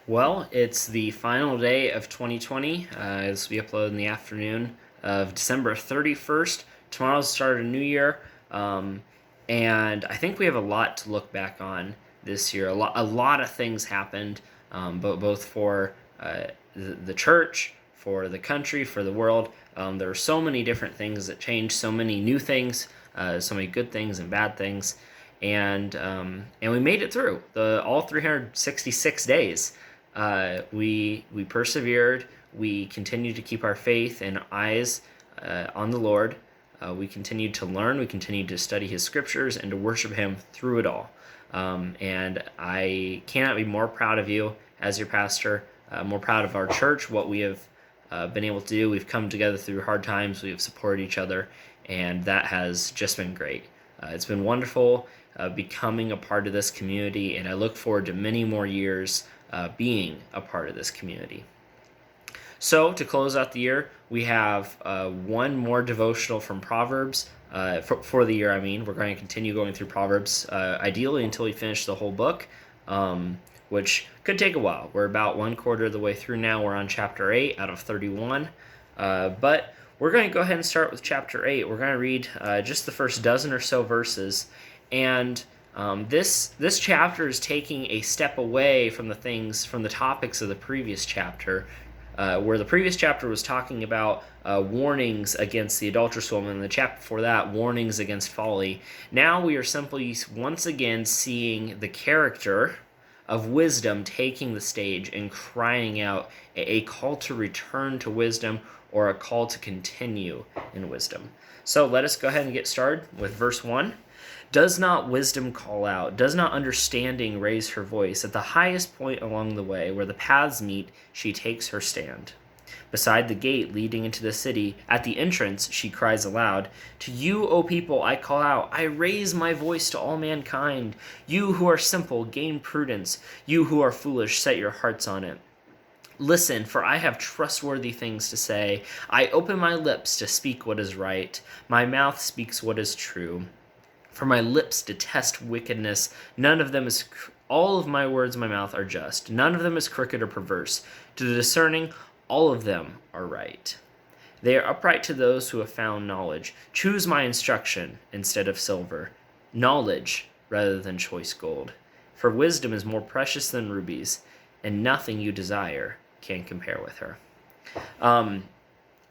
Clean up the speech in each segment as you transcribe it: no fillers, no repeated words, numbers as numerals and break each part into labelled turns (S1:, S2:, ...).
S1: Well, it's the final day of 2020 as we upload in the afternoon of December 31st. Tomorrow's the start of a new year, and I think we have a lot to look back on this year. A lot of things happened, both for the church, for the country, for the world. There were so many different things that changed, so many new things, so many good things and bad things, and we made it through the all 366 days. We persevered. We continued to keep our faith and eyes on the Lord. We continued to learn. We continued to study His scriptures and to worship Him through it all. And I cannot be more proud of you as your pastor, more proud of our church, what we have been able to do. We've come together through hard times. We have supported each other, and that has just been great. It's been wonderful becoming a part of this community, and I look forward to many more years being a part of this community. So, to close out the year, we have one more devotional from Proverbs. For the year, I mean. We're going to continue going through Proverbs, ideally until we finish the whole book, which could take a while. We're about 1/4 of the way through now. We're on chapter 8 out of 31. But we're going to go ahead and start with chapter 8. We're going to read just the first dozen or so verses. And this chapter is taking a step away from the topics of the previous chapter, where the previous chapter was talking about warnings against the adulterous woman, and the chapter before that, warnings against folly. Now we are simply once again seeing the character of wisdom taking the stage and crying out a call to return to wisdom, or a call to continue in wisdom. So let us go ahead and get started with verse 1. Does not wisdom call out? Does not understanding raise her voice? At the highest point along the way, where the paths meet, she takes her stand. Beside the gate leading into the city, at the entrance, she cries aloud, "To you, O people, I call out. I raise my voice to all mankind. You who are simple, gain prudence. You who are foolish, set your hearts on it. Listen, for I have trustworthy things to say. I open my lips to speak what is right. My mouth speaks what is true. For my lips detest wickedness. All of my words in my mouth are just. None of them is crooked or perverse. To the discerning, all of them are right. They are upright to those who have found knowledge. Choose my instruction instead of silver, knowledge rather than choice gold. For wisdom is more precious than rubies, and nothing you desire can compare with her."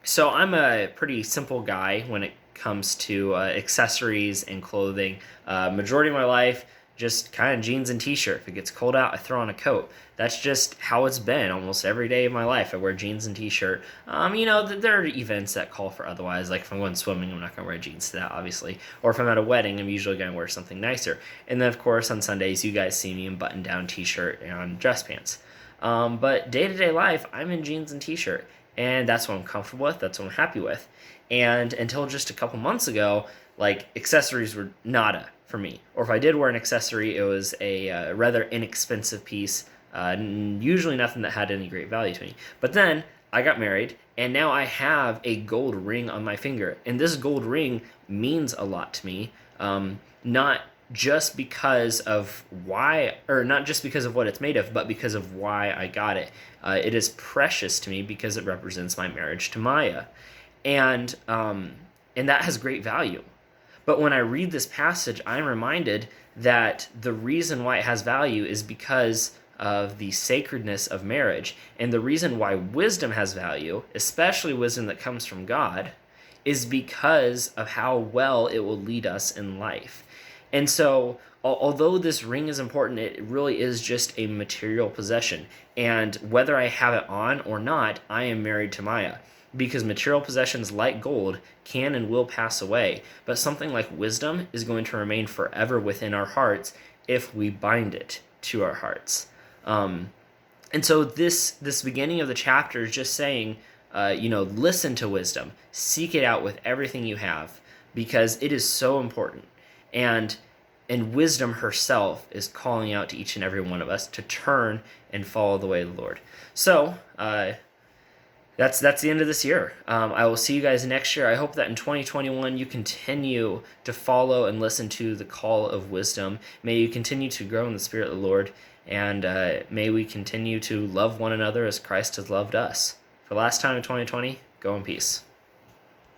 S1: So I'm a pretty simple guy when it comes to accessories and clothing. Majority of my life, just kind of jeans and t-shirt. If it gets cold out, I throw on a coat. That's just how it's been almost every day of my life. I wear jeans and t-shirt. There are events that call for otherwise. Like if I'm going swimming, I'm not going to wear jeans to that, obviously. Or if I'm at a wedding, I'm usually going to wear something nicer. And then, of course, on Sundays, you guys see me in button-down t-shirt and dress pants. But day-to-day life, I'm in jeans and t-shirt. And that's what I'm comfortable with. That's what I'm happy with. And until just a couple months ago, accessories were nada for me. Or if I did wear an accessory, it was a rather inexpensive piece, usually nothing that had any great value to me. But then I got married, and now I have a gold ring on my finger. And this gold ring means a lot to me, not just because of not just because of what it's made of, but because of why I got it. It is precious to me because it represents my marriage to Maya. And that has great value. But when I read this passage, I'm reminded that the reason why it has value is because of the sacredness of marriage. And the reason why wisdom has value, especially wisdom that comes from God, is because of how well it will lead us in life. And so, although this ring is important, it really is just a material possession. And whether I have it on or not, I am married to Maya. Because material possessions like gold can and will pass away, but something like wisdom is going to remain forever within our hearts if we bind it to our hearts. And so this beginning of the chapter is just saying, listen to wisdom, seek it out with everything you have, because it is so important. And wisdom herself is calling out to each and every one of us to turn and follow the way of the Lord. So, that's the end of this year. I will see you guys next year. I hope that in 2021 you continue to follow and listen to the call of wisdom. May you continue to grow in the Spirit of the Lord, and may we continue to love one another as Christ has loved us. For the last time in 2020, go in peace.